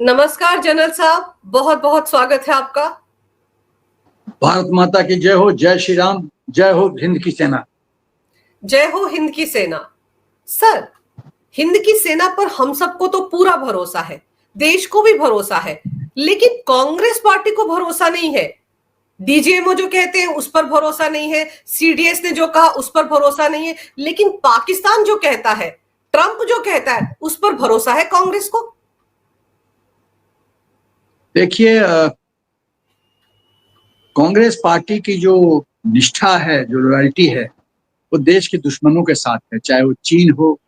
नमस्कार जनरल साहब, बहुत बहुत स्वागत है आपका। भारत माता की जय हो, जय श्री राम, जय हो हिंद की सेना। जय हो हिंद की सेना। सर, हिंद की सेना पर हम सबको तो पूरा भरोसा है, देश को भी भरोसा है, लेकिन कांग्रेस पार्टी को भरोसा नहीं है। डीजीएमओ जो कहते हैं उस पर भरोसा नहीं है, सीडीएस ने जो कहा उस पर भरोसा नहीं है, लेकिन पाकिस्तान जो कहता है, ट्रंप जो कहता है, उस पर भरोसा है कांग्रेस को। देखिए, कांग्रेस पार्टी की जो निष्ठा है, जो लॉयल्टी है, वो देश के दुश्मनों के साथ है। चाहे वो चीन हो,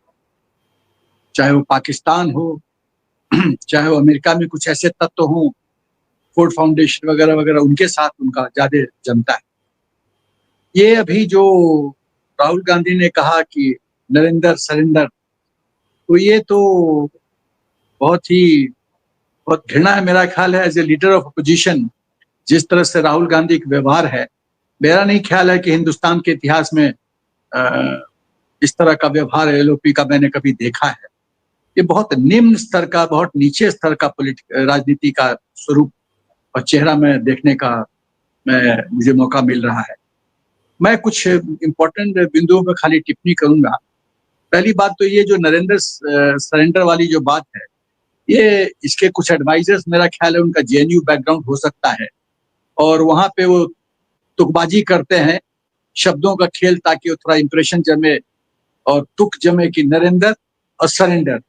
चाहे वो पाकिस्तान हो, चाहे वो अमेरिका में कुछ ऐसे तत्व हों, फोर्ड फाउंडेशन वगैरह वगैरह, उनके साथ उनका ज्यादा जमता है। ये अभी जो राहुल गांधी ने कहा कि नरेंद्र सरेंडर, तो ये तो बहुत घृणा है मेरा ख्याल है। As a leader of opposition, जिस तरह से राहुल गांधी का व्यवहार है, मेरा नहीं ख्याल है कि हिंदुस्तान के इतिहास में इस तरह का व्यवहार एलओपी का मैंने कभी देखा है। ये बहुत निम्न स्तर का, बहुत नीचे स्तर का राजनीति का स्वरूप और चेहरा में देखने का मुझे मौका मिल रहा है। मैं कुछ इम्पोर्टेंट बिंदुओं पर खाली टिप्पणी करूंगा। पहली बात तो ये जो नरेंद्र सरेंडर वाली जो बात है, ये इसके कुछ एडवाइजर्स, मेरा ख्याल है उनका जेएनयू बैकग्राउंड हो सकता है, और वहां पे वो तुकबाजी करते हैं, शब्दों का खेल, ताकि वो थोड़ा इंप्रेशन जमे और तुक जमे कि नरेंद्र और सरेंडर।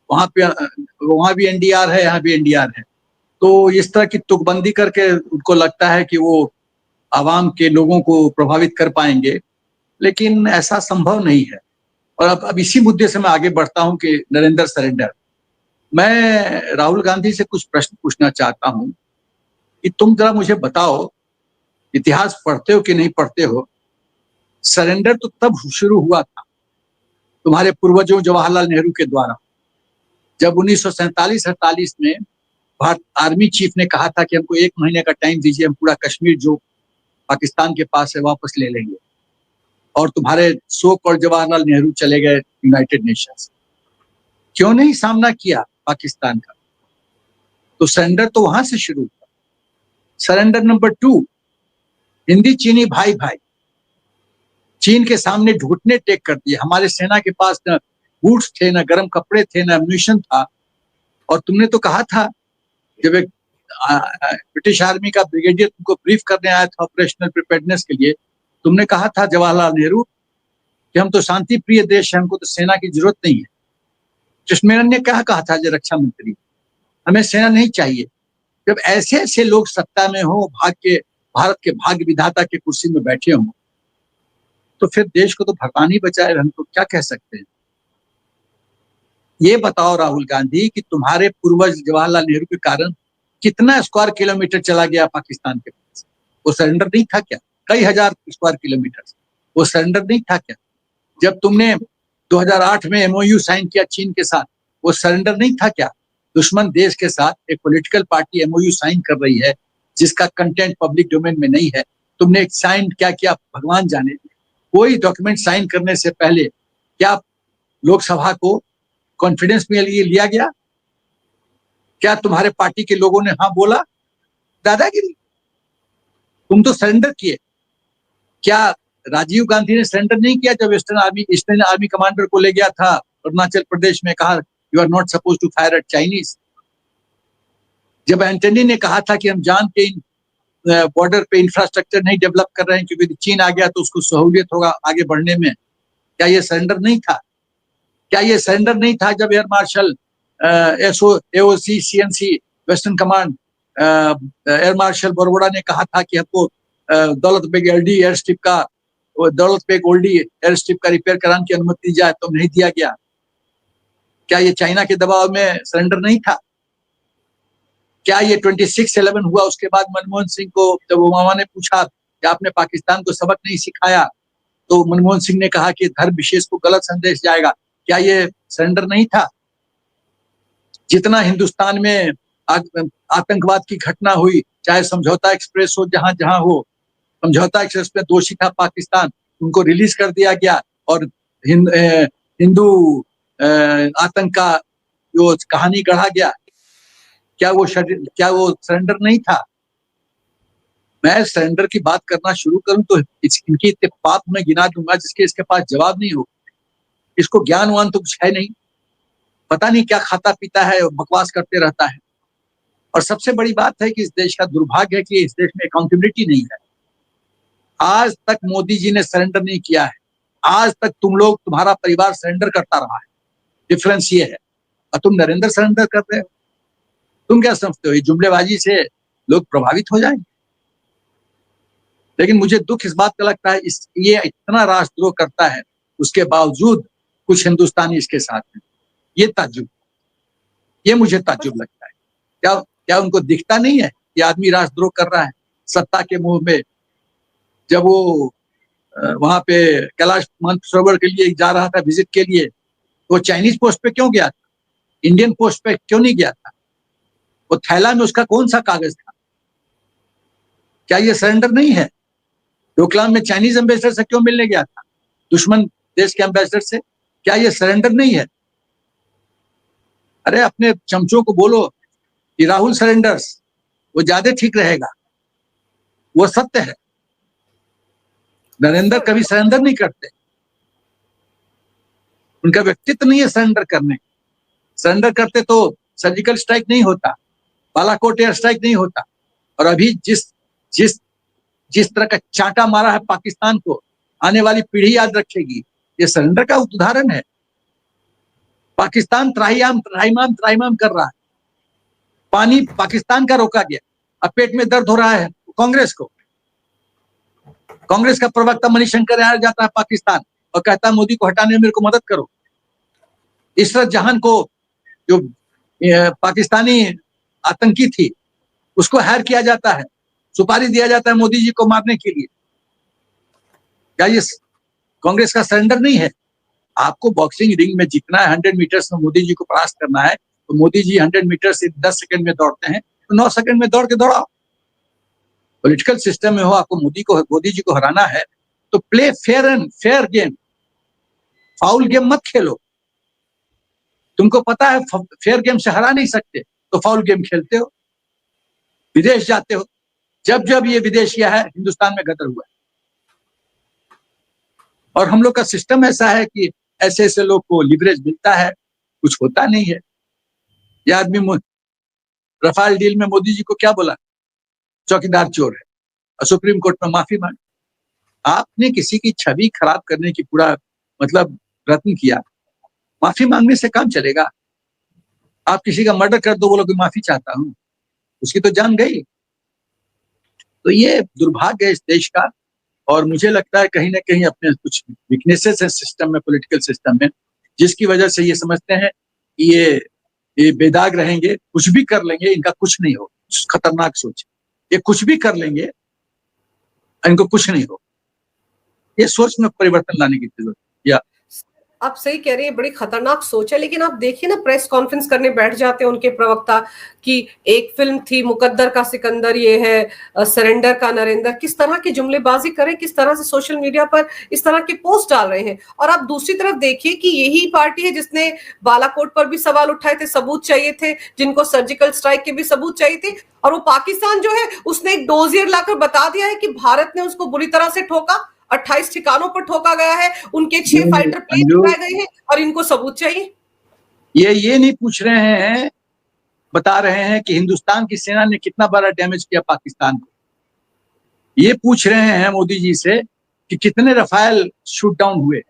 वहां भी एनडीआर है, यहाँ भी एनडीआर है। तो इस तरह की तुकबंदी करके उनको लगता है कि वो आवाम के लोगों को प्रभावित कर पाएंगे, लेकिन ऐसा संभव नहीं है। और अब इसी मुद्दे से मैं आगे बढ़ता हूं कि नरेंद्र सरेंडर, मैं राहुल गांधी से कुछ प्रश्न पूछना चाहता हूं कि तुम जरा मुझे बताओ, इतिहास पढ़ते हो कि नहीं पढ़ते हो? सरेंडर तो तब शुरू हुआ था तुम्हारे पूर्वजों जवाहरलाल नेहरू के द्वारा, जब 1947-48 में भारत आर्मी चीफ ने कहा था कि हमको 1 महीने का टाइम दीजिए, हम पूरा कश्मीर जो पाकिस्तान के पास है वापस ले लेंगे। और तुम्हारे सो कॉल्ड जवाहरलाल नेहरू चले गए यूनाइटेड नेशंस। क्यों नहीं सामना किया पाकिस्तान का? तो सरेंडर तो वहां से शुरू हुआ। सरेंडर नंबर 2, हिंदी चीनी भाई भाई, चीन के सामने घुटने टेक कर दिए। हमारे सेना के पास न बूट्स थे, न गर्म कपड़े थे, न एम्यूनिशन था। और तुमने तो कहा था, जब एक ब्रिटिश आर्मी का ब्रिगेडियर तुमको ब्रीफ करने आया था ऑपरेशनल प्रिपेयर्डनेस के लिए, तुमने कहा था जवाहरलाल नेहरू कि हम तो शांति प्रिय देश है, हमको तो सेना की जरूरत नहीं है। कृष्णमेनन ने क्या कहा था, जो रक्षा मंत्री, हमें सेना नहीं चाहिए। जब ऐसे ऐसे लोग सत्ता में हो, भारत के भाग्य विधाता के कुर्सी में बैठे हों, तो फिर देश को तो भगवान ही बचाए, हम तो क्या कह सकते हैं। ये बताओ राहुल गांधी कि तुम्हारे पूर्वज जवाहरलाल नेहरू के कारण कितना स्क्वायर किलोमीटर चला गया पाकिस्तान के पास? वो सरेंडर नहीं था क्या? कई हजार स्क्वायर किलोमीटर, वो सरेंडर नहीं था क्या? जब तुमने 2008 में एमओयू साइन किया चीन के साथ, वो सरेंडर नहीं था क्या? दुश्मन देश के साथ एक पॉलिटिकल पार्टी एमओयू साइन कर रही है, जिसका कंटेंट पब्लिक डोमेन में नहीं है। तुमने एक साइन क्या किया भगवान जाने। कोई डॉक्यूमेंट साइन करने से पहले क्या लोकसभा को कॉन्फिडेंस में लिया गया? क्या तुम्हारे पार्टी के लोगों ने हाँ बोला? दादागिरी। तुम तो सरेंडर किए। क्या राजीव गांधी ने सरेंडर नहीं किया जब ईस्टर्न आर्मी कमांडर को ले गया था अरुणाचल प्रदेश में, कहा you are not suppose to fire at Chinese? जब एंटनी ने कहा था कि हम जान के बॉर्डर पे इंफ्रास्ट्रक्चर नहीं डेवलप कर रहे हैं क्योंकि चीन आ गया तो उसको सहूलियत होगा आगे बढ़ने में, क्या ये सरेंडर नहीं था? क्या ये सरेंडर नहीं था जब air marshal AOC CNC western command air marshal Baroda ने कहा था कि हमको दौलत बेग ओल्डी एयर स्ट्रिप का रिपेयर कराने की अनुमति दी जाए, तो नहीं दिया गया? क्या ये चाइना के दबाव में सरेंडर नहीं था? क्या ये 26/11 हुआ उसके बाद मनमोहन सिंह को जब ओबामा ने पूछा कि आपने पाकिस्तान को सबक नहीं सिखाया, तो मनमोहन सिंह ने कहा कि धर्म विशेष को गलत संदेश जाएगा? क्या ये सरेंडर नहीं था? जितना हिंदुस्तान में आतंकवाद की घटना हुई, चाहे समझौता एक्सप्रेस हो, जहां जहां हो, समझौता एक्सप्रेस में दोषी था पाकिस्तान, उनको रिलीज कर दिया गया। और हिंदू आतंक का जो कहानी गढ़ा गया, क्या वो सरेंडर नहीं था? मैं सरेंडर की बात करना शुरू करूं तो इनकी इतने पाप में गिना दूंगा जिसके इसके पास जवाब नहीं हो। इसको ज्ञानवान तो कुछ है नहीं, पता नहीं क्या खाता पीता है और बकवास करते रहता है। और सबसे बड़ी बात है कि इस देश का दुर्भाग्य है कि इस देश में अकाउंटेबिलिटी नहीं है। आज तक मोदी जी ने सरेंडर नहीं किया है, आज तक तुम्हारा परिवार सरेंडर करता रहा है। डिफरेंस ये है, और तुम नरेंद्र सरेंडर कर रहे हो। तुम क्या समझते हो ये जुमलेबाजी से लोग प्रभावित हो जाएंगे? लेकिन मुझे दुख इस बात का लगता है, ये इतना राष्ट्रद्रोह करता है, उसके बावजूद कुछ हिंदुस्तानी इसके साथ हैं। ये मुझे ताज्जुब लगता है। क्या उनको दिखता नहीं है कि आदमी राष्ट्रद्रोह कर रहा है? सत्ता के मुंह में जब वो वहां पे कैलाश मानसरोवर के लिए जा रहा था विजिट के लिए, वो चाइनीज पोस्ट पे क्यों गया था? इंडियन पोस्ट पे क्यों नहीं गया था? वो थैला में उसका कौन सा कागज था? क्या ये सरेंडर नहीं है? डोकलाम में चाइनीज एम्बेसडर से क्यों मिलने गया था, दुश्मन देश के एम्बेसडर से? क्या ये सरेंडर नहीं है? अरे अपने चमचों को बोलो कि राहुल सरेंडर्स, वो ज्यादा ठीक रहेगा। वो सत्य है, नरेंद्र कभी सरेंडर नहीं करते, उनका व्यक्तित्व नहीं है सरेंडर करने। सरेंडर करते तो सर्जिकल स्ट्राइक नहीं होता, बालाकोट एयर स्ट्राइक नहीं होता। और अभी जिस तरह का चांटा मारा है पाकिस्तान को, आने वाली पीढ़ी याद रखेगी। ये सरेंडर का उदाहरण है। पाकिस्तान त्राहिमाम कर रहा है, पानी पाकिस्तान का रोका गया, अब पेट में दर्द हो रहा है कांग्रेस को। कांग्रेस का प्रवक्ता मणिशंकर यहाँ जाता है पाकिस्तान और कहता है मोदी को हटाने में मेरे को मदद करो। इशरत जहां को, जो पाकिस्तानी आतंकी थी, उसको हायर किया जाता है, सुपारी दिया जाता है मोदी जी को मारने के लिए। क्या ये कांग्रेस का सरेंडर नहीं है? आपको बॉक्सिंग रिंग में जीतना है, 100 मीटर्स में मोदी जी को परास्त करना है, तो मोदी जी 100 मीटर से 10 सेकंड में दौड़ते हैं, तो 9 सेकंड में दौड़ के दौड़ाओ। पॉलिटिकल सिस्टम में हो, आपको मोदी जी को हराना है तो play fair game, foul game मत खेलो। तुमको पता है फेयर गेम से हरा नहीं सकते, तो फाउल गेम खेलते हो, विदेश जाते हो। जब जब ये विदेश किया है, हिंदुस्तान में गदर हुआ है। और हम लोग का सिस्टम ऐसा है कि ऐसे ऐसे लोग को लिवरेज मिलता है, कुछ होता नहीं है। यह आदमी रफाल डील में मोदी जी को क्या बोला? चौकीदार चोर है, और सुप्रीम कोर्ट में माफी मांगी। आपने किसी की छवि खराब करने की पूरा मतलब प्रयत्न किया, माफी मांगने से काम चलेगा? आप किसी का मर्डर कर दो, बोलो कि माफी चाहता हूं, उसकी तो जान गई। तो ये दुर्भाग्य है इस देश का। और मुझे लगता है कहीं ना कहीं अपने कुछ वीकनेसेस है सिस्टम में, पॉलिटिकल सिस्टम में, जिसकी वजह से ये समझते हैं कि ये बेदाग रहेंगे, कुछ भी कर लेंगे, इनका कुछ नहीं हो। खतरनाक सोच, ये कुछ भी कर लेंगे, इनको कुछ नहीं हो। ये सोच में परिवर्तन लाने की जरूरत है। आप सही कह रही है, बड़ी खतरनाक सोच है। लेकिन आप देखिए ना, प्रेस कॉन्फ्रेंस करने बैठ जाते हैं उनके प्रवक्ता कि एक फिल्म थी मुकद्दर का सिकंदर, ये है सरेंडर का नरेंद्र। किस तरह की जुमलेबाजी करें, किस तरह से सोशल मीडिया पर इस तरह के पोस्ट डाल रहे हैं। और आप दूसरी तरफ देखिए कि यही पार्टी है जिसने बालाकोट पर भी सवाल उठाए थे, सबूत चाहिए थे, जिनको सर्जिकल स्ट्राइक के भी सबूत चाहिए थे। और वो पाकिस्तान जो है, उसने एक डोजियर लाकर बता दिया है कि भारत ने उसको बुरी तरह से ठोका, 28 ठिकानों पर ठोका गया है, उनके 6 फाइटर प्लेन उड़ाए गए हैं, और इनको सबूत चाहिए। ये नहीं पूछ रहे हैं, बता रहे हैं कि हिंदुस्तान की सेना ने कितना बड़ा डैमेज किया पाकिस्तान को। ये पूछ रहे हैं मोदी जी से कि कितने रफाल शूट डाउन हुए।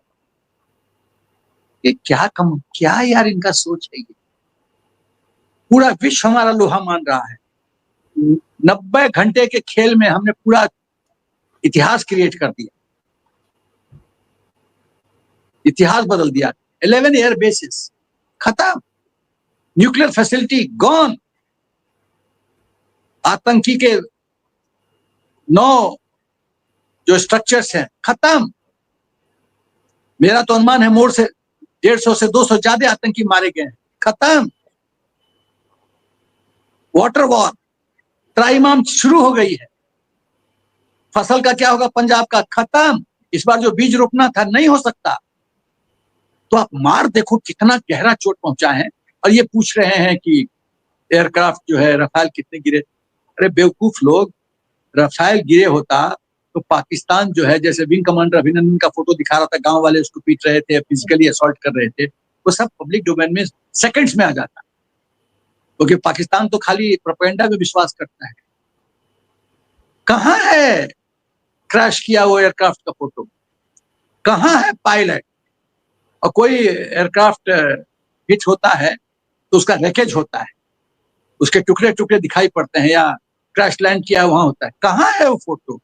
ये क्या यार इनका सोच है। ये पूरा विश्व हमारा लोहा मान रहा है। 90 घंटे के खेल में हमने पूरा इतिहास क्रिएट कर दिया, इतिहास बदल दिया। 11 एयर बेसिस खत्म, न्यूक्लियर फैसिलिटी गॉन, आतंकी के 9 जो स्ट्रक्चर्स हैं खत्म। मेरा तो अनुमान है मोड़ से 150 से 200 ज्यादा आतंकी मारे गए हैं, खत्म। वाटर वॉर त्राहिमाम शुरू हो गई है। फसल का क्या होगा पंजाब का, खत्म। इस बार जो बीज रोपना था नहीं हो सकता। तो आप मार देखो कितना गहरा चोट पहुंचा है। और ये पूछ रहे हैं कि एयरक्राफ्ट जो है रफाल कितने गिरे। अरे बेवकूफ लोग, रफाल गिरे होता तो पाकिस्तान जो है, जैसे विंग कमांडर अभिनंदन का फोटो दिखा रहा था, गांव वाले उसको पीट रहे थे, फिजिकली असॉल्ट कर रहे थे, वो सब पब्लिक डोमेन में सेकंड्स में आ जाता, क्योंकि पाकिस्तान तो खाली प्रोपेगेंडा में विश्वास करता है। कहाँ है क्रैश किया वो एयरक्राफ्ट का फोटो, कहाँ है पायलट? और कोई एयरक्राफ्ट हिट होता है तो उसका रैकेज होता है, उसके टुकड़े टुकड़े दिखाई पड़ते हैं, या क्रैश लैंड किया वहां होता है। कहाँ है वो फोटो,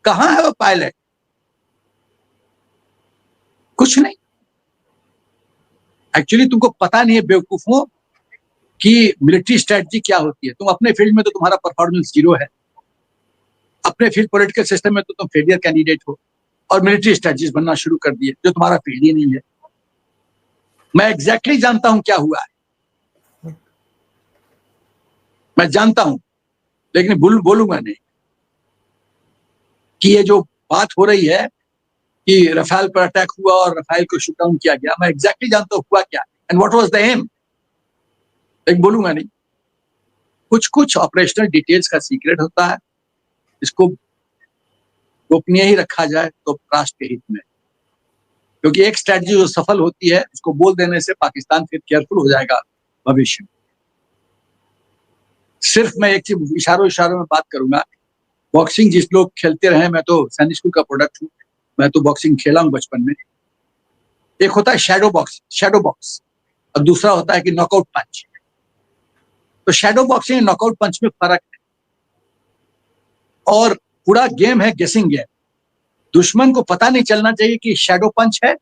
कहाँ है वो पायलट? कुछ नहीं। एक्चुअली तुमको पता नहीं है बेवकूफों कि मिलिट्री स्ट्रेटजी क्या होती है। तुम अपने फील्ड में तो तुम्हारा परफॉर्मेंस जीरो है, अपने फील्ड पॉलिटिकल सिस्टम में तो तुम फेलियर कैंडिडेट हो, और मिलिट्री स्ट्रेटजीज बनना शुरू कर दिए जो तुम्हारा फील्ड ही नहीं है। मैं एग्जैक्टली जानता हूं क्या हुआ है, मैं जानता हूं, लेकिन बोलूंगा नहीं कि ये जो बात हो रही है कि रफाल पर अटैक हुआ और रफाल को शूट डाउन किया गया, मैं एग्जैक्टली जानता हूं हुआ क्या and what was the aim, लेकिन बोलूंगा नहीं। कुछ कुछ ऑपरेशनल डिटेल्स का सीक्रेट होता है, इसको गोपनीय ही रखा जाए तो राष्ट्र के हित में, क्योंकि एक स्ट्रेटजी जो सफल होती है उसको बोल देने से पाकिस्तान फिर केयरफुल हो जाएगा भविष्य में। सिर्फ मैं एक चीज इशारों में बात करूंगा, बॉक्सिंग जिस लोग खेलते रहे, मैं तो सैनिक स्कूल का प्रोडक्ट हूँ, मैं तो बॉक्सिंग खेला हूँ बचपन में। एक होता है शैडो बॉक्स, और दूसरा होता है कि नॉकआउट पंच। तो शैडो बॉक्सिंग और नॉकआउट पंच में फर्क है, और पूरा गेम है गेसिंग गेम। दुश्मन को पता नहीं चलना चाहिए कि शैडो पंच है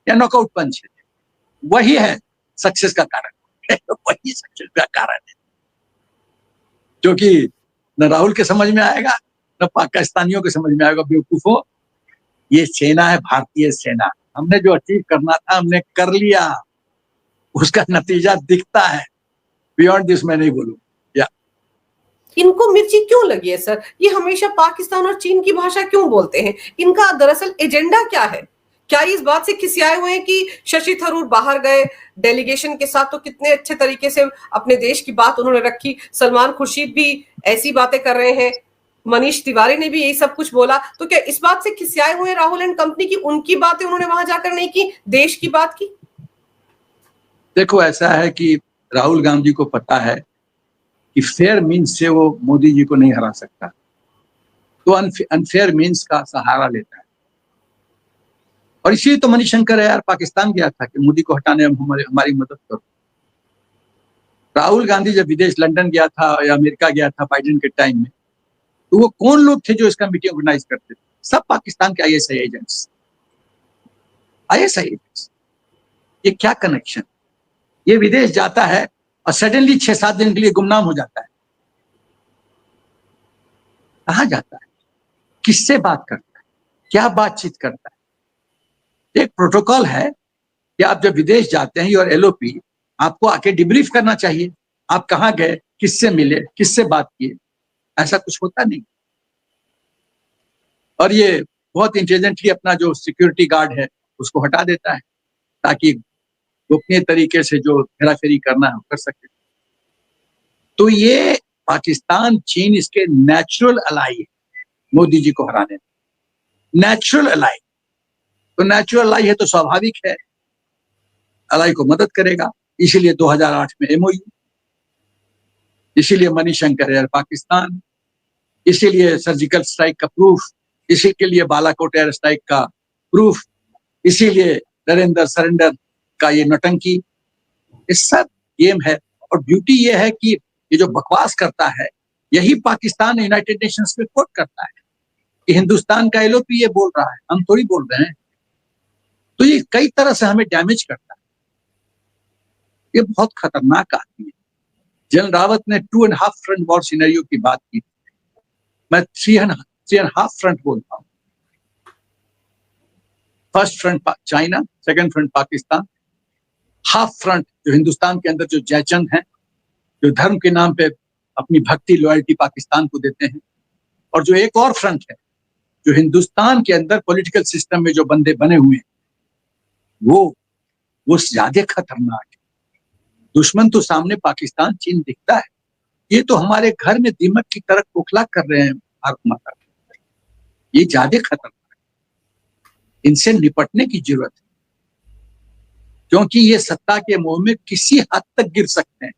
या नॉकआउट पंच है। वही है सक्सेस का कारण वही सक्सेस का कारण है, जो कि न राहुल के समझ में आएगा न पाकिस्तानियों के समझ में आएगा। बेवकूफों, ये सेना है भारतीय सेना, हमने जो अचीव करना था हमने कर लिया, उसका नतीजा दिखता है। बियॉन्ड दिस मैं नहीं बोलूं। इनको मिर्ची क्यों लगी है सर? ये हमेशा पाकिस्तान और चीन की भाषा क्यों बोलते हैं? इनका दरअसल एजेंडा क्या है? क्या इस बात से खिसियाए हुए हैं कि शशि थरूर बाहर गए डेलीगेशन के साथ तो कितने अच्छे तरीके से अपने देश की बात उन्होंने रखी, सलमान खुर्शीद भी ऐसी बातें कर रहे हैं, मनीष तिवारी ने भी यही सब कुछ बोला, तो क्या इस बात से खिसियाए हुए राहुल एंड कंपनी की उनकी बातें उन्होंने वहां जाकर नहीं की, देश की बात की? देखो, ऐसा है कि राहुल गांधी को पता है कि फेयर मीन्स से वो मोदी जी को नहीं हरा सकता, तो अनफेयर मीन्स का सहारा लेता है। और इसीलिए तो मणिशंकर यार पाकिस्तान गया था कि मोदी को हटाने में हमारी मदद करो। राहुल गांधी जब विदेश लंदन गया था या अमेरिका गया था बाइडेन के टाइम में, तो वो कौन लोग थे जो इसका मीटिंग ऑर्गेनाइज करते थे? सब पाकिस्तान के आईएसआई एजेंट्स। ये क्या कनेक्शन? ये विदेश जाता है और सडनली 6-7 दिन के लिए गुमनाम हो जाता है। कहाँ जाता है, किससे बात करता है, क्या बातचीत करता है? एक प्रोटोकॉल है कि आप जब विदेश जाते हैं और एलओपी, आपको आके डिब्रीफ करना चाहिए, आप कहाँ गए, किससे मिले, किससे बात किए। ऐसा कुछ होता नहीं। और ये बहुत इंटेलिजेंटली अपना जो सिक्योरिटी गार्ड है उसको हटा देता है, ताकि गोपनीय तरीके से जो हेराफेरी करना है कर सके। तो ये पाकिस्तान चीन इसके नेचुरल अलाई है मोदी जी को हराने में। नेचुरल अलाई, तो नेचुरल अलाई है तो स्वाभाविक है अलाई को मदद करेगा। इसीलिए 2008 में एमओयू, इसीलिए मणिशंकर एयर पाकिस्तान, इसीलिए सर्जिकल स्ट्राइक का प्रूफ, इसी के लिए बालाकोट एयर स्ट्राइक का प्रूफ, इसीलिए नरेंद्र सरेंडर का ये नौटंकी, ये सब गेम है। और ब्यूटी ये है कि ये जो बकवास करता है यही पाकिस्तान यूनाइटेड नेशंस में कोट करता है कि हिंदुस्तान का एलओपी ये बोल रहा है, हम थोड़ी बोल रहे हैं। तो ये कई तरह से हमें डैमेज करता है। ये बहुत खतरनाक आदमी है। जनरल रावत ने 2.5 फ्रंट वॉर सिनेरियो की बात की, मैं 3.5 फ्रंट बोलता हूँ। First front China, second front Pakistan, half front जो हिंदुस्तान के अंदर जो जयचंद हैं, जो धर्म के नाम पे अपनी भक्ति लॉयल्टी पाकिस्तान को देते हैं, और जो एक और फ्रंट है जो हिंदुस्तान के अंदर पॉलिटिकल सिस्टम में जो बंदे बने हुए हैं वो ज्यादा खतरनाक है। दुश्मन तो सामने पाकिस्तान चीन दिखता है, ये तो हमारे घर में दीमक की तरह खोखला कर रहे हैं भारत माता। ये ज्यादा खतरनाक है, इनसे निपटने की जरूरत है, क्योंकि ये सत्ता के मोह में किसी हद तक गिर सकते हैं।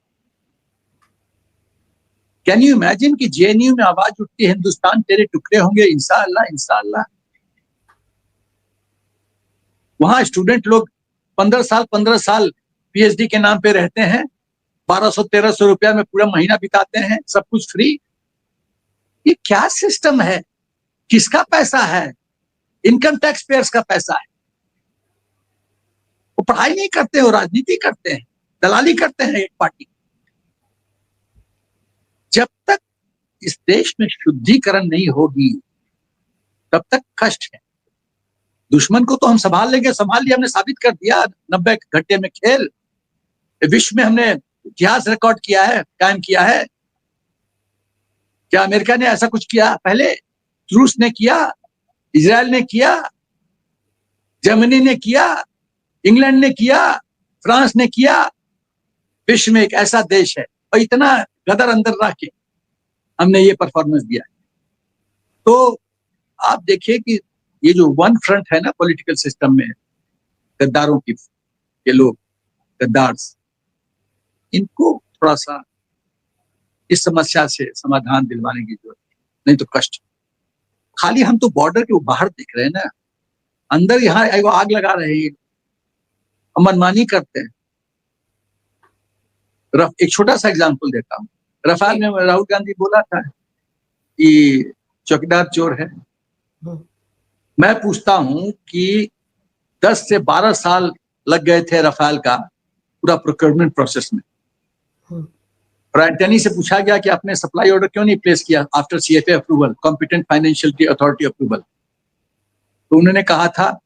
कैन यू इमेजिन कि जेएनयू में आवाज उठती है हिंदुस्तान तेरे टुकड़े होंगे, इंशाअल्लाह इंशाअल्लाह। वहां स्टूडेंट लोग 15 साल पीएचडी के नाम पे रहते हैं, 1200-1300 रुपया में पूरा महीना बिताते हैं, सब कुछ फ्री। ये क्या सिस्टम है? किसका पैसा है? इनकम टैक्स पेयर्स का पैसा है। वो पढ़ाई नहीं करते, वो राजनीति करते हैं, दलाली करते हैं एक पार्टी। जब तक इस देश में शुद्धिकरण नहीं होगी तब तक कष्ट है। दुश्मन को तो हम संभाल लेंगे, संभाल लिया, हमने साबित कर दिया 90 घंटे में खेल। विश्व में हमने इतिहास रिकॉर्ड किया है, कायम किया है। क्या अमेरिका ने ऐसा कुछ किया पहले? रूस ने किया, इजराइल ने किया, जर्मनी ने किया, इंग्लैंड ने किया, फ्रांस ने किया। विश्व में एक ऐसा देश है और इतना गदर अंदर रख के हमने ये परफॉर्मेंस दिया है। तो आप देखिए कि ये जो वन फ्रंट है ना पॉलिटिकल सिस्टम में, गद्दारों की ये लोग गद्दार्स, इनको थोड़ा सा इस समस्या से समाधान दिलवाने की जरूरत है, नहीं तो कष्ट। खाली हम तो बॉर्डर के बाहर देख रहे हैं ना, अंदर यहाँ आग लगा रहे हैं, मनमानी करते हैं। एक छोटा सा एग्जांपल देता हूँ। रफाल में राहुल गांधी बोला था कि चौकीदार चोर है। मैं पूछता हूं कि 10 से 12 साल लग गए थे रफाल का पूरा प्रोक्योरमेंट प्रोसेस में। और एंटनी से पूछा गया कि आपने सप्लाई ऑर्डर क्यों नहीं प्लेस किया after CFA approval, competent financial authority approval. तो उन्होंने कहा था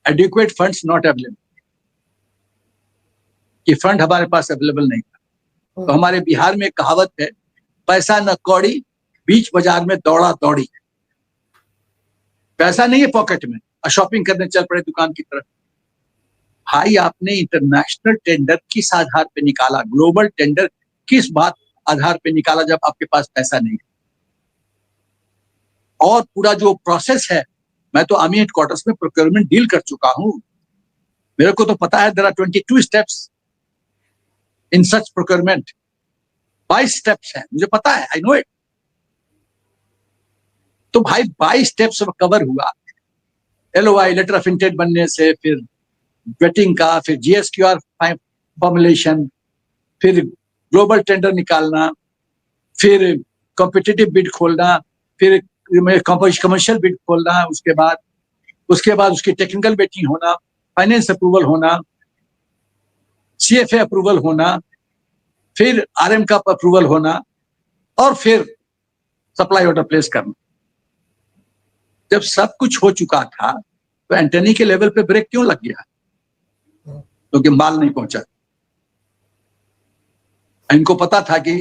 एडिक्वेट फंड्स नॉट अवेलेबल, कि फंड हमारे पास अवेलेबल नहीं था। तो हमारे बिहार में एक कहावत है, पैसा न कौड़ी बीच बाजार में दौड़ा दौड़ी। पैसा नहीं है पॉकेट में और शॉपिंग करने चल पड़े दुकान की तरफ। भाई आपने इंटरनेशनल टेंडर किस आधार पे निकाला, ग्लोबल टेंडर किस बात आधार पे निकाला जब आपके पास पैसा नहीं है? और पूरा जो प्रोसेस है, मैं तो आर्मी हेडक्वार्टर्स में प्रोक्योरमेंट डील कर चुका हूं, मेरे को तो पता है there are 22 steps in such procurement. 22 steps है, मुझे पता है, आई नो इट। तो भाई 22 स्टेप्स कवर हुआ, LOI लेटर ऑफ इंटेंट बनने से, फिर वेटिंग का, फिर GSQR फॉर्मुलेशन, फिर ग्लोबल टेंडर निकालना, फिर कॉम्पिटिटिव बिड खोलना, फिर कमर्शियल बिड खोलना, उसके बाद उसकी टेक्निकल वेटिंग होना, फाइनेंस अप्रूवल होना, CFA अप्रूवल होना, फिर RM का अप्रूवल होना, और फिर सप्लाई ऑर्डर प्लेस करना। जब सब कुछ हो चुका था तो एंटनी के लेवल पे ब्रेक क्यों लग गया? क्योंकि माल नहीं पहुंचा। इनको पता था कि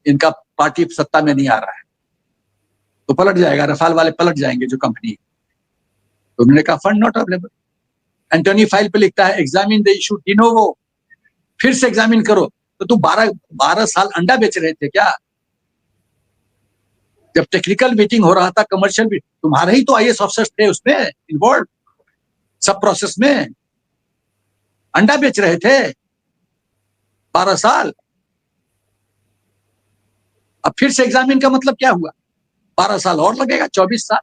इनका पार्टी सत्ता में नहीं आ रहा है तो पलट जाएगा, रफाल वाले पलट जाएंगे जो कंपनी। तो उन्होंने कहा fund not available. Antony file पे लिखता है examine the issue de novo, फिर से एग्जामिन करो। तो तुम 12 साल अंडा बेच रहे थे क्या? जब टेक्निकल मीटिंग हो रहा था, कमर्शियल भी, तुम्हारे ही तो IAS ऑफिसर्स थे उसमें इन्वॉल्व, सब प्रोसेस में अंडा बेच रहे थे 12 साल। अब फिर से एग्जामिन का मतलब क्या हुआ? 12 साल और लगेगा, 24 साल।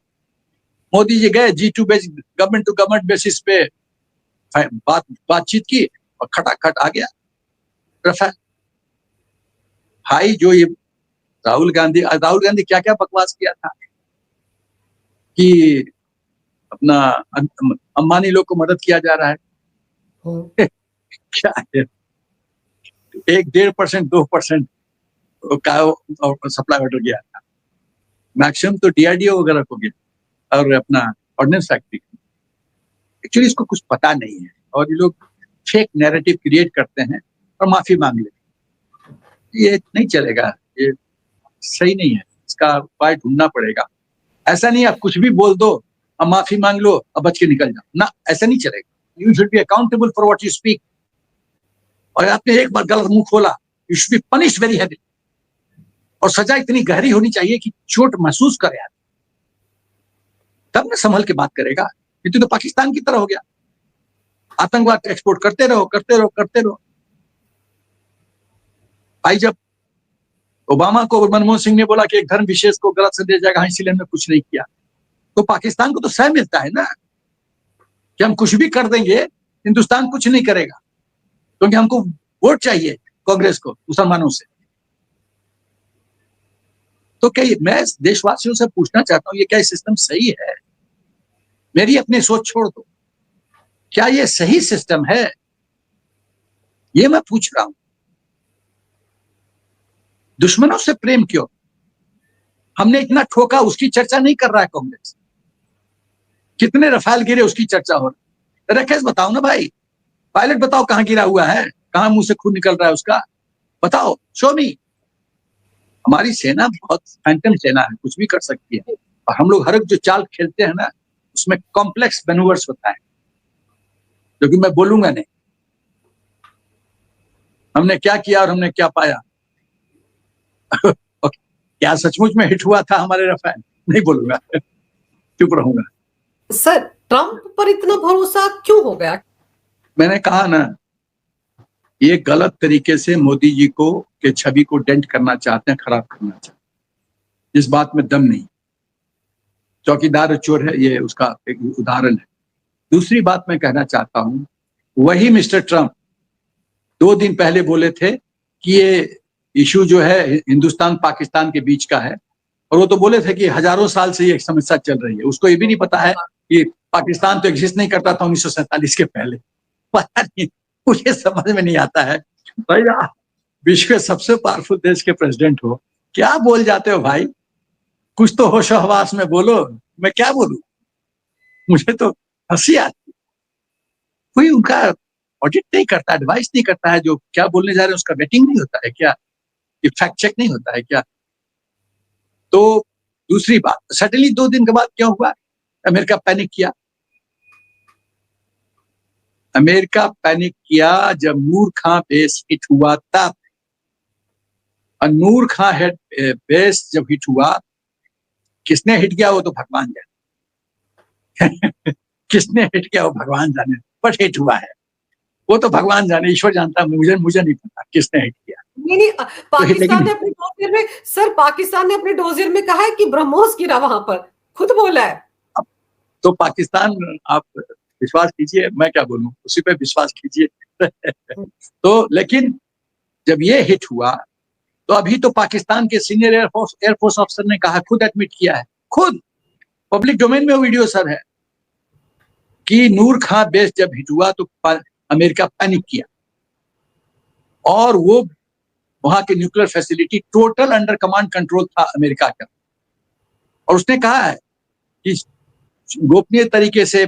मोदी जी गए G2 base, government to government basis पे बातचीत की और खटाखट आ गया रफाल। भाई जो ये राहुल गांधी क्या क्या बकवास किया था कि अपना अंबानी लोग को मदद किया जा रहा है। क्या है, 1-1.5%, 2% का सप्लाई ऑर्डर गया था, मैक्सिमम तो DRDO वगैरह को गया और अपना ऑर्डिनेंस फैक्ट्री। एक्चुअली इसको कुछ पता नहीं है और ये लोग फेक नैरेटिव क्रिएट करते हैं और माफी मांग लेते हैं। ये नहीं चलेगा, ये सही नहीं है, इसका उपाय ढूंढना पड़ेगा। ऐसा नहीं आप कुछ भी बोल दो, अब माफी मांग लो, अब बच के निकल जाओ ना, ऐसा नहीं चलेगा। You should be accountable for what you speak. और आपने एक बार गलत मुंह खोला, you should be punished very heavy, और सजा इतनी गहरी होनी चाहिए कि चोट महसूस करे आदमी, तब ना संभल के बात करेगा। नहीं तो पाकिस्तान की तरह हो गया, आतंकवाद एक्सपोर्ट करते रहो करते रहो करते रहो। भाई जब ओबामा को मनमोहन सिंह ने बोला कि एक धर्म विशेष को गलत संदेश जाएगा, इसीलिए हमने कुछ नहीं किया, तो पाकिस्तान को तो सह मिलता है ना कि हम कुछ भी कर देंगे, हिंदुस्तान कुछ नहीं करेगा, क्योंकि हमको वोट चाहिए कांग्रेस को मुसलमानों से। तो क्या मैं देशवासियों से पूछना चाहता हूं, ये क्या सिस्टम सही है? मेरी अपनी सोच छोड़ दो, क्या ये सही सिस्टम है? ये मैं पूछ रहा हूं। दुश्मनों से प्रेम क्यों? हमने इतना ठोका, उसकी चर्चा नहीं कर रहा है कांग्रेस। कितने रफाल गिरे उसकी चर्चा हो रही है। राकेश बताओ ना भाई, पायलट बताओ कहां गिरा हुआ है, कहां मुंह से खून निकल रहा है उसका, बताओ, शो मी। हमारी सेना बहुत फैंटम सेना है, कुछ भी कर सकती है, और हम लोग हर एक जो चाल खेलते हैं ना, उसमें कॉम्प्लेक्स मैनूवर्स होता है, जो कि मैं बोलूंगा नहीं हमने क्या किया और हमने क्या पाया। क्या सचमुच में हिट हुआ था हमारे रफाल? नहीं बोलूंगा, चुप रहूंगा। सर, ट्रंप पर इतना भरोसा क्यों हो गया? मैंने कहा ना, ये गलत तरीके से मोदी जी को के छवि को डेंट करना चाहते हैं, खराब करना चाहते हैं। इस बात में दम नहीं। चौकीदार चोर है, ये उसका एक उदाहरण है। दूसरी बात मैं कहना चाहता हूं, वही मिस्टर ट्रंप 2 दिन पहले बोले थे कि ये इशू जो है हिंदुस्तान पाकिस्तान के बीच का है, और वो तो बोले थे कि हजारों साल से ये समस्या चल रही है। उसको ये भी नहीं पता है कि पाकिस्तान तो एग्जिस्ट नहीं करता था 1947 के पहले। पता नहीं, मुझे समझ में नहीं आता है भाई, आप विश्व के सबसे पावरफुल देश के प्रेसिडेंट हो, क्या बोल जाते हो भाई? कुछ तो होशो हवास में बोलो। मैं क्या बोलूं? मुझे तो हंसी आती। कोई उनका ऑडिट नहीं करता, एडवाइस नहीं करता है, जो क्या बोलने जा रहे हैं उसका वेटिंग नहीं होता है क्या? ये फैक्ट चेक नहीं होता है क्या? तो दूसरी बात, सडनली 2 दिन के बाद क्या हुआ? अमेरिका पैनिक किया। अमेरिका पैनिक किया जब नूर खां बेस हिट हुआ तब। और नूर खां बेस जब हिट हुआ, किसने हिट किया वो तो भगवान जाने। किसने हिट किया वो भगवान जाने, बट हिट हुआ है वो तो भगवान जाने, ईश्वर जानता है। मुझे नहीं पता किसने हिट किया। नहीं नहीं, पाकिस्तान लेकिन ने अपने डोजियर में, सर पाकिस्तान ने अपने डोजियर में कहा है कि ब्रह्मोस गिरा वहां पर, खुद बोला है। तो पाकिस्तान, आप विश्वास कीजिए, मैं क्या बोलूं, उसी पे विश्वास कीजिए। तो लेकिन जब ये हिट हुआ, तो अभी तो पाकिस्तान के सीनियर एयरफोर्स ऑफिसर ने कहा, खुद एडमिट किया है, खुद पब्लिक डोमेन में वो वीडियो सर है, कि नूर खां बेस जब हिट हुआ तो अमेरिका पैनिक किया, और वो वहां के nuclear facility total under command control था अमेरिका का। और उसने कहा है कि गोपनीय तरीके से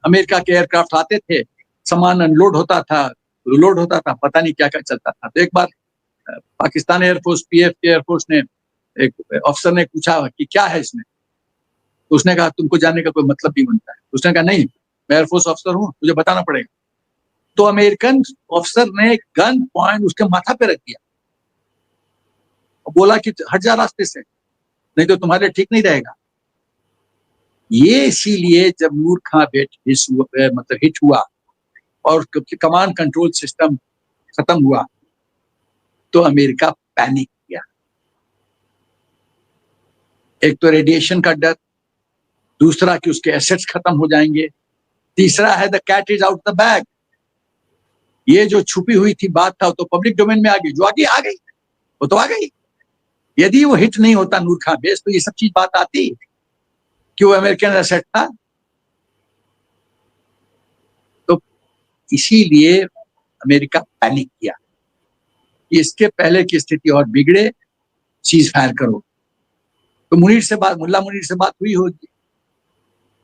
अमेरिका के एयरक्राफ्ट आते थे, सामान अनलोड होता था, लोड होता था, पता नहीं क्या क्या चलता था। तो एक बार पाकिस्तान एयरफोर्स, पीएफ के एयरफोर्स ने, एक अफसर ने पूछा कि क्या है इसमें, तो उसने कहा तुमको जानने का कोई मतलब नहीं बनता है। उसने कहा नहीं, मैं एयरफोर्स अफसर हूँ, मुझे बताना पड़ेगा। तो अमेरिकन ऑफिसर ने गन पॉइंट उसके माथा पे रख दिया और बोला कि हट जा रास्ते से, नहीं तो तुम्हारे ठीक नहीं रहेगा। ये इसीलिए जब नूर खां हिट हुआ और कमांड कंट्रोल सिस्टम खत्म हुआ, तो अमेरिका पैनिक किया। एक तो रेडिएशन का डर, दूसरा कि उसके एसेट्स खत्म हो जाएंगे, तीसरा है the cat is out the bag. ये जो छुपी हुई थी बात था, तो पब्लिक डोमेन में आ गई, जो आगे आ गई वो तो आ गई। यदि वो हिट नहीं होता नूर खां बेस, तो ये सब चीज बात आती कि वो अमेरिकन एसेट था। तो इसीलिए अमेरिका पैनिक किया, इसके पहले की स्थिति और बिगड़े, चीज फायर करो। तो मुल्ला मुनीर से बात हुई होगी,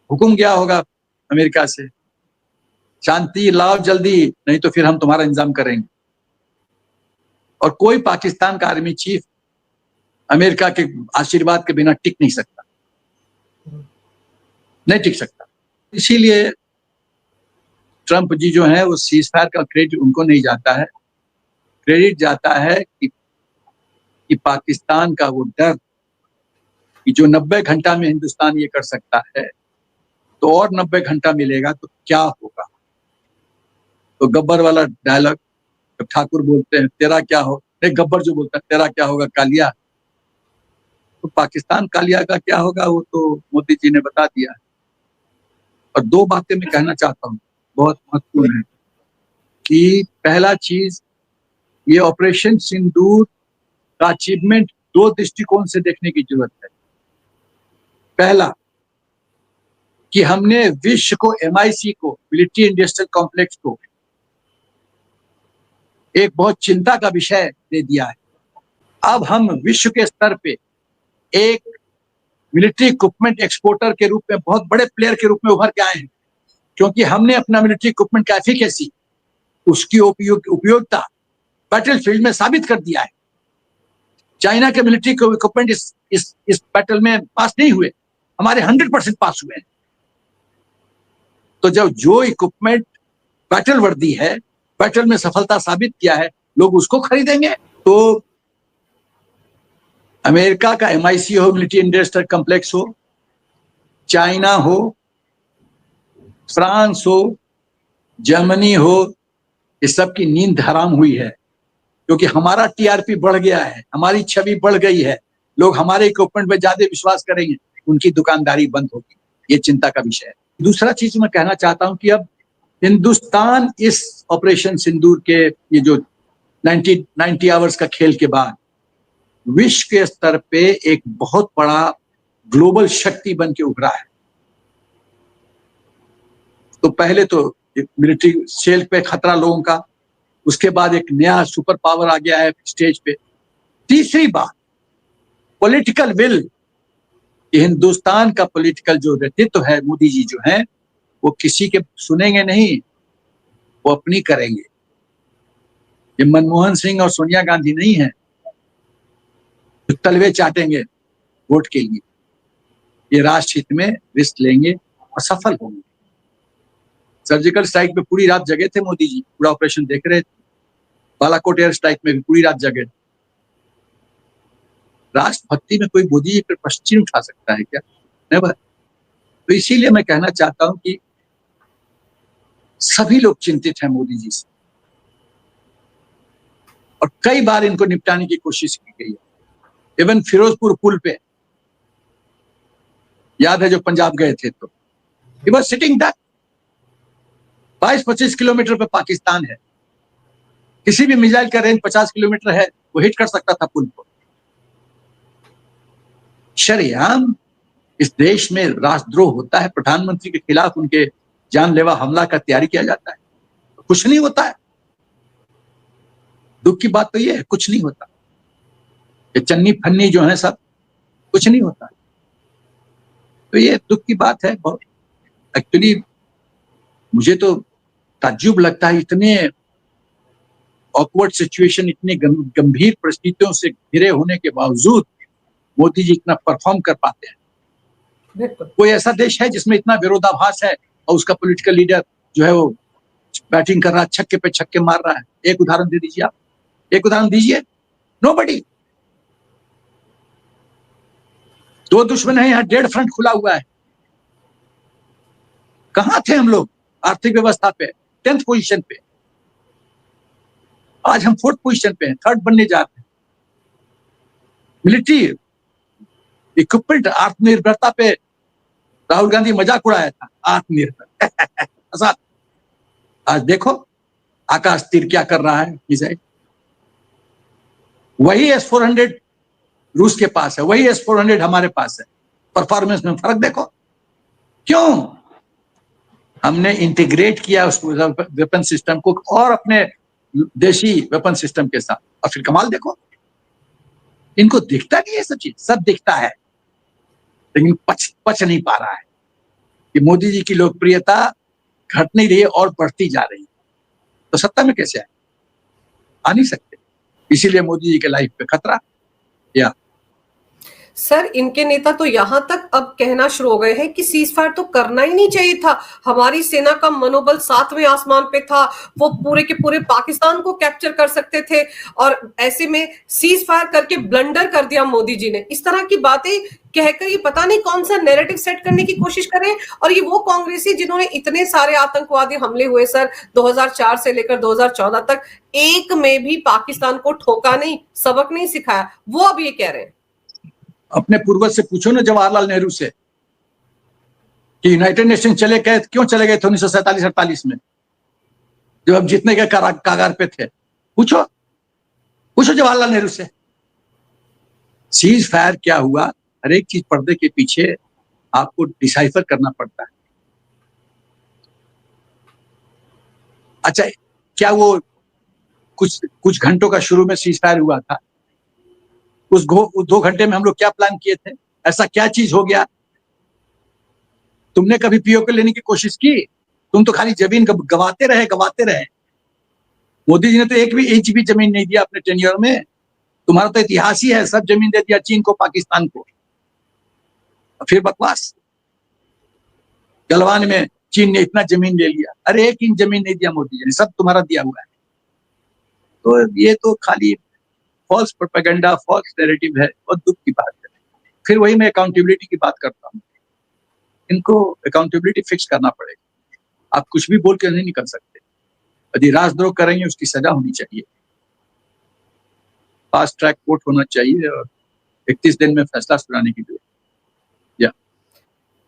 हुक्म गया होगा अमेरिका से, शांति लाओ जल्दी, नहीं तो फिर हम तुम्हारा इंतजाम करेंगे। और कोई पाकिस्तान का आर्मी चीफ अमेरिका के आशीर्वाद के बिना टिक नहीं सकता, नहीं टिक सकता। इसीलिए ट्रंप जी जो है, वो सीज फायर का क्रेडिट उनको नहीं जाता है, क्रेडिट जाता है कि पाकिस्तान का वो डर कि जो 90 घंटा में हिंदुस्तान ये कर सकता है तो और 90 घंटा मिलेगा तो क्या होगा। तो गब्बर वाला डायलॉग जब ठाकुर बोलते हैं तेरा क्या हो, नहीं गब्बर जो बोलता है तेरा क्या होगा कालिया, तो पाकिस्तान कालिया का क्या होगा वो तो मोदी जी ने बता दिया है। और दो बातें मैं कहना चाहता हूँ बहुत महत्वपूर्ण है कि पहला चीज ये ऑपरेशन सिंदूर का अचीवमेंट दो दृष्टिकोण से देखने की जरूरत है। पहला कि हमने विश्व को MIC को मिलिट्री इंडस्ट्रियल कॉम्प्लेक्स को एक बहुत चिंता का विषय दे दिया है। अब हम विश्व के स्तर पे एक मिलिट्री इक्विपमेंट एक्सपोर्टर के रूप में बहुत बड़े प्लेयर के रूप में उभर के आए हैं, क्योंकि हमने अपना मिलिट्री इक्विपमेंट का एफिकेसी, उसकी उपयोगिता बैटलफील्ड में साबित कर दिया है। चाइना के मिलिट्री इक्विपमेंट इस बैटल में पास नहीं हुए, हमारे 100% पास हुए हैं। तो जब जो इक्विपमेंट बैटल वर्दी है, बैटल में सफलता साबित किया है, लोग उसको खरीदेंगे। तो अमेरिका का MIC हो, मिलिट्री इंडस्ट्रियल कॉम्प्लेक्स हो, चाइना हो, फ्रांस हो, जर्मनी हो, इस सब की नींद हराम हुई है, क्योंकि हमारा TRP बढ़ गया है, हमारी छवि बढ़ गई है, लोग हमारे इक्विपमेंट में ज्यादा विश्वास करेंगे, उनकी दुकानदारी बंद होगी। ये चिंता का विषय है। दूसरा चीज मैं कहना चाहता हूं कि अब हिंदुस्तान इस ऑपरेशन सिंदूर के ये जो 90 आवर्स का खेल के बाद विश्व के स्तर पे एक बहुत बड़ा ग्लोबल शक्ति बन के उभरा है। तो पहले तो मिलिट्री सेल पे खतरा लोगों का, उसके बाद एक नया सुपर पावर आ गया है स्टेज पे। तीसरी बात पॉलिटिकल विल, हिंदुस्तान का पॉलिटिकल जो व्यक्तित्व है, मोदी जी जो है वो किसी के सुनेंगे नहीं, वो अपनी करेंगे। ये मनमोहन सिंह और सोनिया गांधी नहीं है जो तलवे चाटेंगे वोट के लिए। ये राष्ट्र हित में रिस्क लेंगे और सफल होंगे। सर्जिकल स्ट्राइक पे पूरी रात जगे थे मोदी जी, पूरा ऑपरेशन देख रहे थे। बालाकोट एयर स्ट्राइक में भी पूरी रात जगे। राष्ट्रभक्ति में कोई मोदी जी पर प्रश्न उठा सकता है क्या? नेवर। तो इसीलिए मैं कहना चाहता हूं कि सभी लोग चिंतित हैं मोदी जी से, और कई बार इनको निपटाने की कोशिश की गई है। इवन फिरोजपुर पुल पे याद है जो पंजाब गए थे, तो he was sitting duck. 22-25 kilometre पे पाकिस्तान है, किसी भी मिसाइल का रेंज 50 किलोमीटर है, वो हिट कर सकता था पुल को। शरेआम इस देश में राष्ट्रद्रोह होता है, प्रधानमंत्री के खिलाफ उनके जानलेवा हमला का तैयारी किया जाता है, कुछ नहीं होता है। दुख की बात तो ये है, कुछ नहीं होता। ये चन्नी फन्नी जो है सब कुछ नहीं होता। तो ये दुख की बात है बहुत। एक्चुअली मुझे तो ताज्जुब लगता है, इतने ऑकवर्ड सिचुएशन, इतनी गंभीर परिस्थितियों से घिरे होने के बावजूद मोदी जी इतना परफॉर्म कर पाते हैं। कोई ऐसा देश है जिसमें इतना विरोधाभास है और उसका पॉलिटिकल लीडर जो है वो बैटिंग कर रहा है, छक्के पे छक्के मार रहा है? एक उदाहरण दे दीजिए आप, एक उदाहरण दीजिए। नोबडी। दो दुश्मन है, यहाँ 1.5 फ्रंट खुला हुआ है। कहां थे हम लोग आर्थिक व्यवस्था पे? 10th पोजीशन पे। आज हम 4th पोजीशन पे हैं, 3rd बनने जा रहे हैं। मिलिट्री इक्विपमेंट आत्मनिर्भरता पे राहुल गांधी मजाक उड़ाया था, आत्मनिर्भर। आज देखो आकाश तीर क्या कर रहा है मिसाइल। वही S-400 रूस के पास है, वही S-400 हमारे पास है। परफॉर्मेंस में फर्क देखो। क्यों? हमने इंटीग्रेट किया उस वेपन सिस्टम को और अपने देशी वेपन सिस्टम के साथ, और फिर कमाल देखो। इनको दिखता नहीं है सब चीज, सब दिखता है लेकिन पच नहीं पा रहा है कि मोदी जी की लोकप्रियता घट नहीं रही है और बढ़ती जा रही है। तो सत्ता में कैसे आए? आ नहीं सकते। इसीलिए मोदी जी के लाइफ पे खतरा। या सर इनके नेता तो यहां तक अब कहना शुरू हो गए हैं कि सीज फायर तो करना ही नहीं चाहिए था, हमारी सेना का मनोबल 7वें आसमान पे था, वो पूरे के पूरे पाकिस्तान को कैप्चर कर सकते थे, और ऐसे में सीज फायर करके ब्लंडर कर दिया मोदी जी ने। इस तरह की बातें कहकर ये पता नहीं कौन सा नैरेटिव सेट करने की कोशिश कर रहे हैं। और ये वो कांग्रेसी जिन्होंने इतने सारे आतंकवादी हमले हुए सर 2004 से लेकर 2014 तक, एक में भी पाकिस्तान को ठोका नहीं, सबक नहीं सिखाया, वो अब ये कह रहे हैं। अपने पूर्वज से पूछो ना, जवाहरलाल नेहरू से, कि यूनाइटेड नेशन चले गए, क्यों चले गए थे 1947-48 में, जब हम जीतने के कागार पे थे। पूछो जवाहरलाल नेहरू से। सीज फायर क्या हुआ, हर एक चीज पर्दे के पीछे आपको डिसाइफर करना पड़ता है। अच्छा, क्या वो कुछ घंटों का शुरू में सीज फायर हुआ था? उस 2 घंटे में हम लोग क्या प्लान किए थे? ऐसा क्या चीज हो गया? तुमने कभी पीओके लेने की कोशिश की? तुम तो खाली जमीन गवाते रहे। मोदी जी ने तो एक भी इंच भी जमीन नहीं दिया अपने टेन्योर में। तुम्हारा तो इतिहास ही है, सब जमीन दे दिया चीन को, पाकिस्तान को। फिर बकवास। गलवान में चीन ने इतना जमीन ले लिया, अरे 1 इंच जमीन नहीं दिया मोदी जी ने, सब तुम्हारा दिया हुआ है। तो ये तो खाली फॉल्स प्रोपेगेंडा, फॉल्स नैरेटिव है, और दुख की बात है। फिर वही मैं अकाउंटेबिलिटी की बात करता हूँ, इनको अकाउंटेबिलिटी फिक्स करना पड़ेगा। आप कुछ भी बोल के नहीं निकल सकते। यदि राजद्रोह करेंगे उसकी सजा होनी चाहिए, फास्ट ट्रैक कोर्ट होना चाहिए, और 31 दिन में फैसला सुनाने की जरूरत।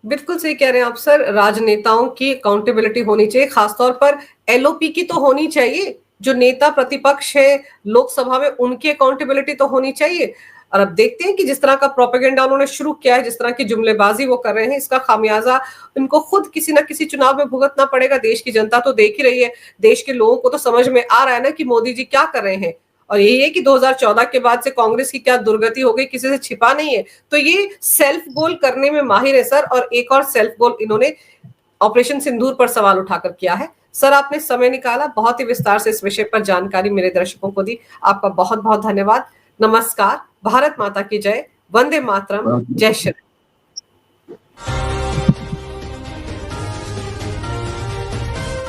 बिल्कुल सही कह रहे हैं आप सर, राजनेताओं की अकाउंटेबिलिटी होनी चाहिए, खासतौर पर एलओपी की तो होनी चाहिए। जो नेता प्रतिपक्ष है लोकसभा में, उनकी अकाउंटेबिलिटी तो होनी चाहिए। और अब देखते हैं कि जिस तरह का प्रोपेगेंडा उन्होंने शुरू किया है, जिस तरह की जुमलेबाजी वो कर रहे हैं, इसका खामियाजा इनको खुद किसी ना किसी चुनाव में भुगतना पड़ेगा। देश की जनता तो देख ही रही है, देश के लोगों को तो समझ में आ रहा है ना कि मोदी जी क्या कर रहे हैं। और यही है कि 2014 के बाद से कांग्रेस की क्या दुर्गति हो गई, किसी से छिपा नहीं है। तो ये सेल्फ गोल करने में माहिर है सर, और एक और सेल्फ गोल इन्होंने ऑपरेशन सिंदूर पर सवाल उठाकर किया है। सर आपने समय निकाला, बहुत ही विस्तार से इस विषय पर जानकारी मेरे दर्शकों को दी, आपका बहुत बहुत धन्यवाद। नमस्कार, भारत माता की जय, वंदे मातरम, जय श्री